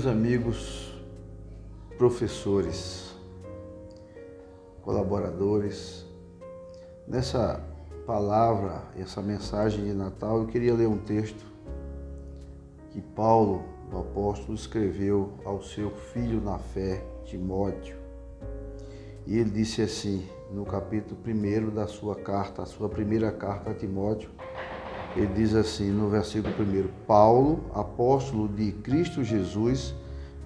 Meus amigos, professores, colaboradores, nessa palavra, essa mensagem de Natal, eu queria ler um texto que Paulo, o apóstolo, escreveu ao seu filho na fé, Timóteo. E ele disse assim, no capítulo 1 da sua carta, a sua primeira carta a Timóteo, ele diz assim, no versículo 1, Paulo, apóstolo de Cristo Jesus,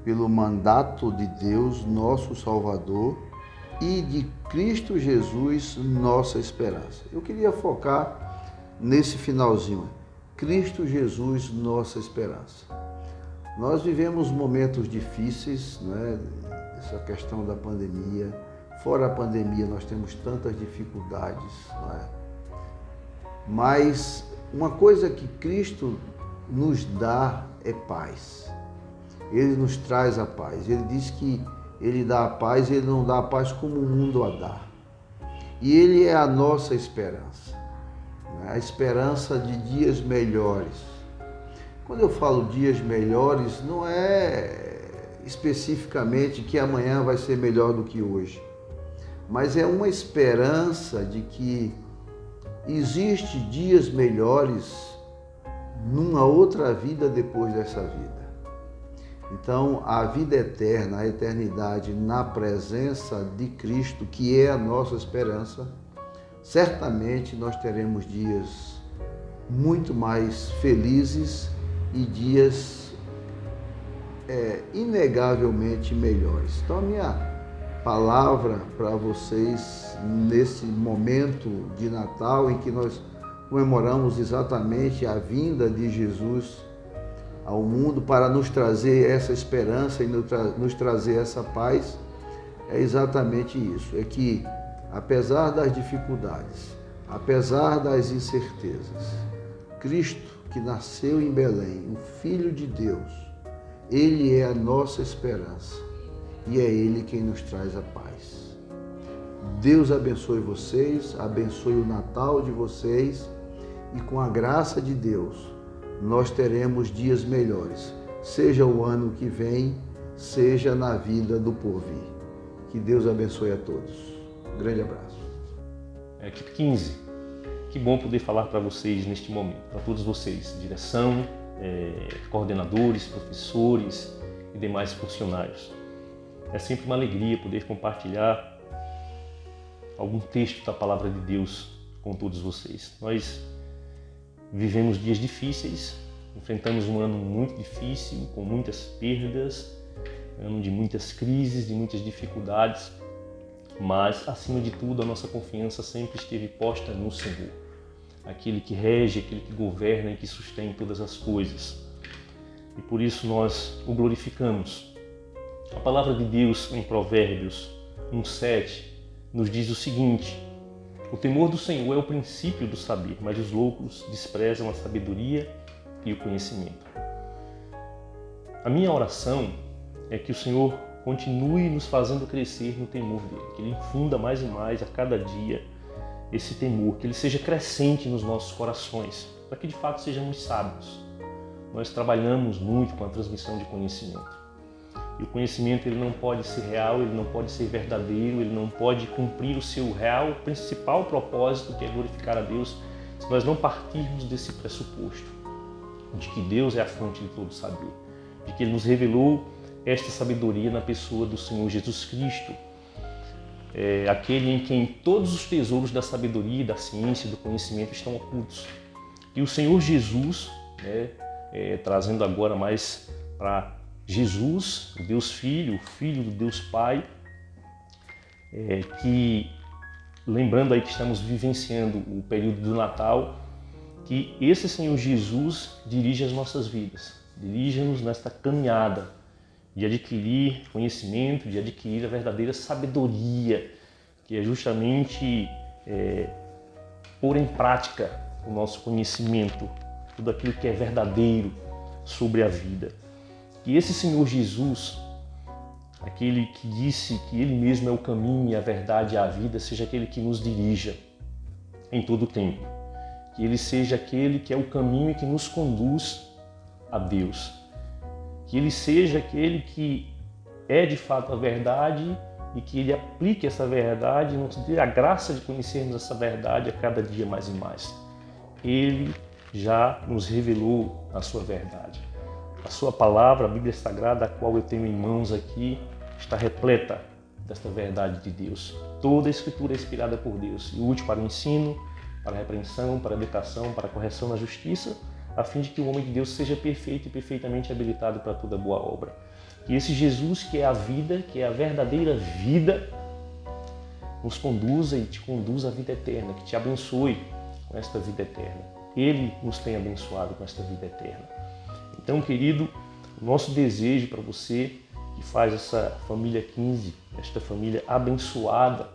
pelo mandato de Deus, nosso Salvador, e de Cristo Jesus, nossa esperança. Eu queria focar nesse finalzinho, Cristo Jesus, nossa esperança. Nós vivemos momentos difíceis, né? Essa questão da pandemia. Fora a pandemia, nós temos tantas dificuldades, né? Mas uma coisa que Cristo nos dá é paz. Ele nos traz a paz. Ele diz que Ele dá a paz, Ele não dá a paz como o mundo a dá. E Ele é a nossa esperança, né? A esperança de dias melhores. Quando eu falo dias melhores, não é especificamente que amanhã vai ser melhor do que hoje, mas é uma esperança de que existe dias melhores numa outra vida depois dessa vida. Então, a vida eterna, a eternidade na presença de Cristo, que é a nossa esperança, certamente nós teremos dias muito mais felizes e dias inegavelmente melhores. Então, a minha palavra para vocês nesse momento de Natal em que nós comemoramos exatamente a vinda de Jesus ao mundo para nos trazer essa esperança e nos trazer essa paz, é exatamente isso, é que apesar das dificuldades, apesar das incertezas, Cristo que nasceu em Belém, o Filho de Deus, Ele é a nossa esperança e é Ele quem nos traz a paz. Deus abençoe vocês, abençoe o Natal de vocês e com a graça de Deus nós teremos dias melhores, seja o ano que vem, seja na vida do porvir. Que Deus abençoe a todos. Um grande abraço. Equipe 15, que bom poder falar para vocês neste momento, para todos vocês, direção, coordenadores, professores e demais funcionários. É sempre uma alegria poder compartilhar algum texto da Palavra de Deus com todos vocês. Nós vivemos dias difíceis, enfrentamos um ano muito difícil, com muitas perdas, ano de muitas crises, de muitas dificuldades, mas, acima de tudo, a nossa confiança sempre esteve posta no Senhor, aquele que rege, aquele que governa e que sustém todas as coisas. E por isso nós o glorificamos. A palavra de Deus em Provérbios 1:7 nos diz o seguinte: o temor do Senhor é o princípio do saber, mas os loucos desprezam a sabedoria e o conhecimento. A minha oração é que o Senhor continue nos fazendo crescer no temor dele, que Ele infunda mais e mais a cada dia esse temor, que ele seja crescente nos nossos corações, para que de fato sejamos sábios. Nós trabalhamos muito com a transmissão de conhecimento. E o conhecimento ele não pode ser real, ele não pode ser verdadeiro, ele não pode cumprir o seu real, principal propósito, que é glorificar a Deus, se nós não partirmos desse pressuposto, de que Deus é a fonte de todo saber, de que Ele nos revelou esta sabedoria na pessoa do Senhor Jesus Cristo, aquele em quem todos os tesouros da sabedoria, da ciência e do conhecimento estão ocultos. E o Senhor Jesus, trazendo agora mais para Jesus, o Deus Filho, o Filho do Deus Pai, que, lembrando aí que estamos vivenciando o período do Natal, que esse Senhor Jesus dirige as nossas vidas, dirige-nos nesta caminhada de adquirir conhecimento, de adquirir a verdadeira sabedoria, que é justamente pôr em prática o nosso conhecimento, tudo aquilo que é verdadeiro sobre a vida. Que esse Senhor Jesus, aquele que disse que Ele mesmo é o caminho, a verdade e a vida, seja aquele que nos dirija em todo o tempo. Que Ele seja aquele que é o caminho e que nos conduz a Deus. que ele seja aquele que é de fato a verdade e que ele aplique essa verdade, nos dê a graça de conhecermos essa verdade a cada dia mais e mais. Ele já nos revelou a sua verdade. A sua palavra, a Bíblia Sagrada, a qual eu tenho em mãos aqui, está repleta desta verdade de Deus. Toda a Escritura é inspirada por Deus e útil para o ensino, para a repreensão, para a educação, para a correção na justiça, a fim de que o homem de Deus seja perfeito e perfeitamente habilitado para toda boa obra. Que esse Jesus, que é a vida, que é a verdadeira vida, nos conduza e te conduza à vida eterna, que te abençoe com esta vida eterna. Ele nos tem abençoado com esta vida eterna. Então, querido, o nosso desejo para você que faz essa família 15, esta família abençoada,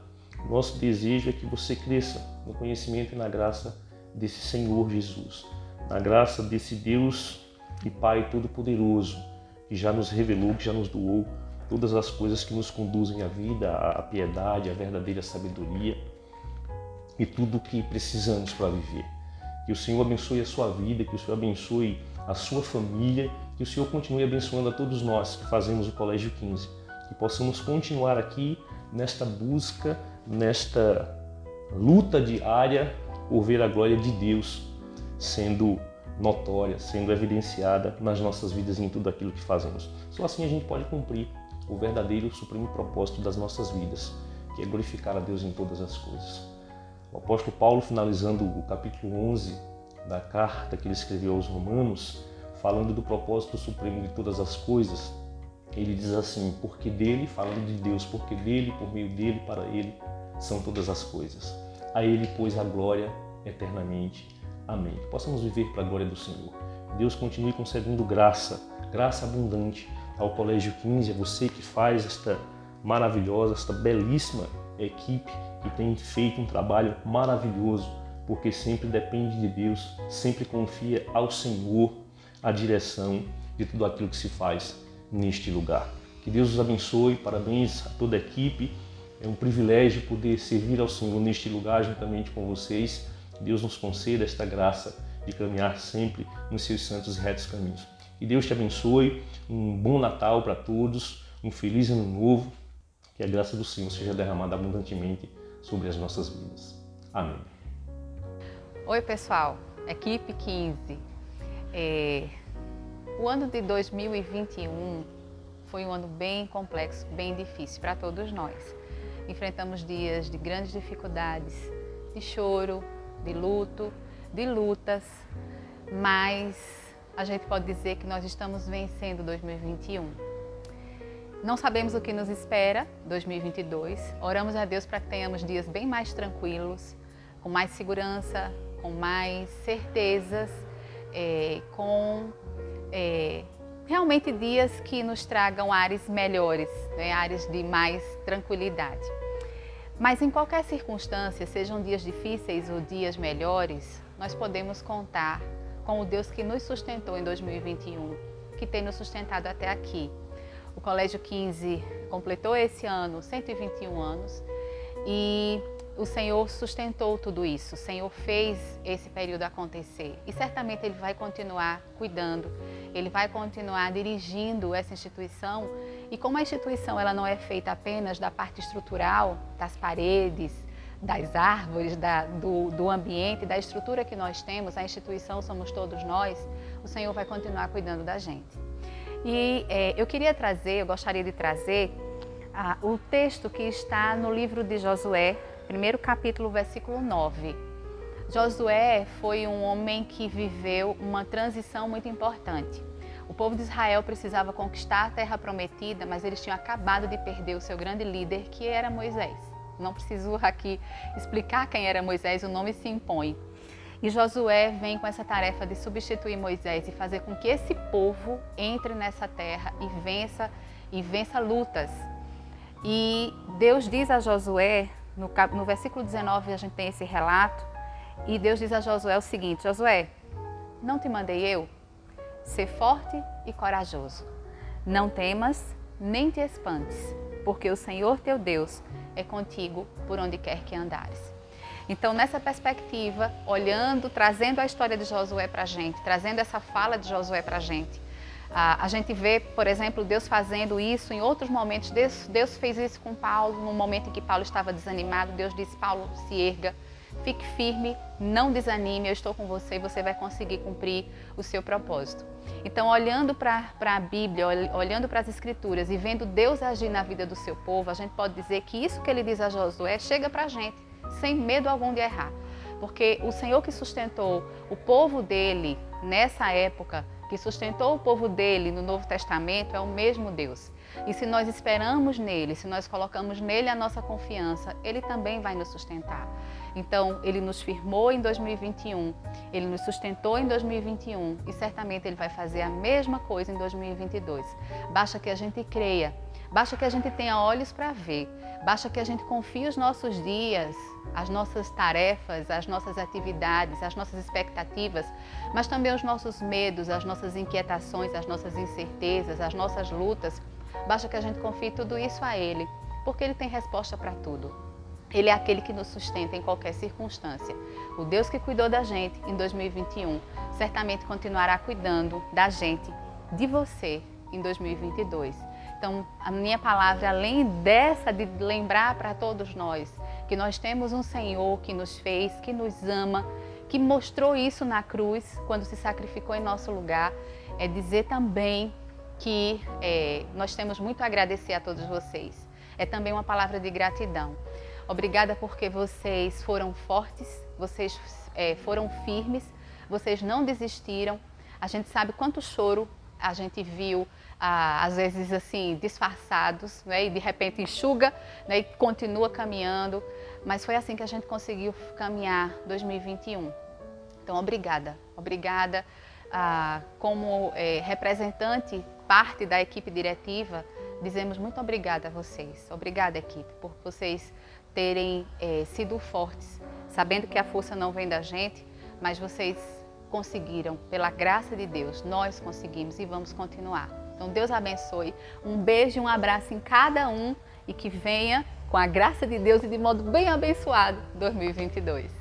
o nosso desejo é que você cresça no conhecimento e na graça desse Senhor Jesus, na graça desse Deus e Pai Todo-Poderoso, que já nos revelou, que já nos doou todas as coisas que nos conduzem à vida, à piedade, à verdadeira sabedoria e tudo o que precisamos para viver. Que o Senhor abençoe a sua vida, que o Senhor abençoe a sua família, que o Senhor continue abençoando a todos nós que fazemos o Colégio 15, que possamos continuar aqui nesta busca, nesta luta diária por ver a glória de Deus sendo notória, sendo evidenciada nas nossas vidas e em tudo aquilo que fazemos. Só assim a gente pode cumprir o verdadeiro supremo propósito das nossas vidas, que é glorificar a Deus em todas as coisas. O apóstolo Paulo, finalizando o capítulo 11 da carta que ele escreveu aos Romanos, falando do propósito supremo de todas as coisas, ele diz assim: porque dele, falando de Deus, porque dele, por meio dele, para ele, são todas as coisas. A ele, pois, a glória eternamente. Amém. Que possamos viver para a glória do Senhor. Deus continue concedendo graça abundante ao Colégio 15, a você que faz esta maravilhosa, esta belíssima equipe que tem feito um trabalho maravilhoso, porque sempre depende de Deus, sempre confia ao Senhor a direção de tudo aquilo que se faz neste lugar. Que Deus os abençoe, parabéns a toda a equipe, é um privilégio poder servir ao Senhor neste lugar juntamente com vocês. Que Deus nos conceda esta graça de caminhar sempre nos seus santos e retos caminhos. Que Deus te abençoe, um bom Natal para todos, um feliz Ano Novo, que a graça do Senhor seja derramada abundantemente sobre as nossas vidas. Amém. Oi pessoal, equipe 15. O ano de 2021 foi um ano bem complexo, bem difícil para todos nós. Enfrentamos dias de grandes dificuldades, de choro, de luto, de lutas, mas a gente pode dizer que nós estamos vencendo 2021. Não sabemos o que nos espera 2022. Oramos a Deus para que tenhamos dias bem mais tranquilos, com mais segurança, com mais certezas, realmente dias que nos tragam ares melhores, né? Ares de mais tranquilidade. Mas em qualquer circunstância, sejam dias difíceis ou dias melhores, nós podemos contar com o Deus que nos sustentou em 2021, que tem nos sustentado até aqui. O Colégio 15 completou esse ano 121 anos e o Senhor sustentou tudo isso, o Senhor fez esse período acontecer e certamente Ele vai continuar cuidando, Ele vai continuar dirigindo essa instituição. E como a instituição ela não é feita apenas da parte estrutural, das paredes, das árvores, do ambiente, da estrutura que nós temos, a instituição somos todos nós, o Senhor vai continuar cuidando da gente. E eu gostaria de trazer o texto que está no livro de Josué, primeiro capítulo, versículo 9. Josué foi um homem que viveu uma transição muito importante. O povo de Israel precisava conquistar a terra prometida, mas eles tinham acabado de perder o seu grande líder, que era Moisés. Não preciso aqui explicar quem era Moisés, o nome se impõe. E Josué vem com essa tarefa de substituir Moisés e fazer com que esse povo entre nessa terra e vença lutas. E Deus diz a Josué, no versículo 19 a gente tem esse relato, e Deus diz a Josué o seguinte: Josué, não te mandei eu? Ser forte e corajoso. Não temas, nem te espantes, porque o Senhor teu Deus é contigo por onde quer que andares. Então, nessa perspectiva, olhando, trazendo a história de Josué para a gente, trazendo essa fala de Josué para a gente, A gente vê, por exemplo, Deus fazendo isso em outros momentos. Deus fez isso com Paulo, no momento em que Paulo estava desanimado. Deus disse: Paulo, se erga, fique firme, não desanime, eu estou com você e você vai conseguir cumprir o seu propósito. Então, olhando para a Bíblia, olhando para as Escrituras e vendo Deus agir na vida do seu povo, a gente pode dizer que isso que ele diz a Josué chega para a gente, sem medo algum de errar. Porque o Senhor que sustentou o povo dele nessa época, que sustentou o povo dele no Novo Testamento, é o mesmo Deus. E se nós esperamos nele, se nós colocamos nele a nossa confiança, ele também vai nos sustentar. Então, ele nos firmou em 2021, ele nos sustentou em 2021 e certamente ele vai fazer a mesma coisa em 2022. Basta que a gente creia, basta que a gente tenha olhos para ver, basta que a gente confie os nossos dias, as nossas tarefas, as nossas atividades, as nossas expectativas, mas também os nossos medos, as nossas inquietações, as nossas incertezas, as nossas lutas. Basta que a gente confie tudo isso a Ele, porque Ele tem resposta para tudo. Ele é aquele que nos sustenta em qualquer circunstância. O Deus que cuidou da gente em 2021, certamente continuará cuidando da gente, de você, em 2022. Então, a minha palavra, além dessa de lembrar para todos nós que nós temos um Senhor que nos fez, que nos ama, que mostrou isso na cruz, quando se sacrificou em nosso lugar, é dizer também que nós temos muito a agradecer a todos vocês. É também uma palavra de gratidão. Obrigada porque vocês foram fortes, vocês foram firmes, vocês não desistiram. A gente sabe quanto choro a gente viu, às vezes assim, disfarçados, né? E de repente enxuga, né? E continua caminhando. Mas foi assim que a gente conseguiu caminhar 2021. Então, obrigada. Obrigada como representante, parte da equipe diretiva, dizemos muito obrigada a vocês. Obrigada, equipe, por vocês terem sido fortes, sabendo que a força não vem da gente, mas vocês conseguiram, pela graça de Deus, nós conseguimos e vamos continuar. Então, Deus abençoe. Um beijo e um abraço em cada um e que venha, com a graça de Deus e de modo bem abençoado, 2022.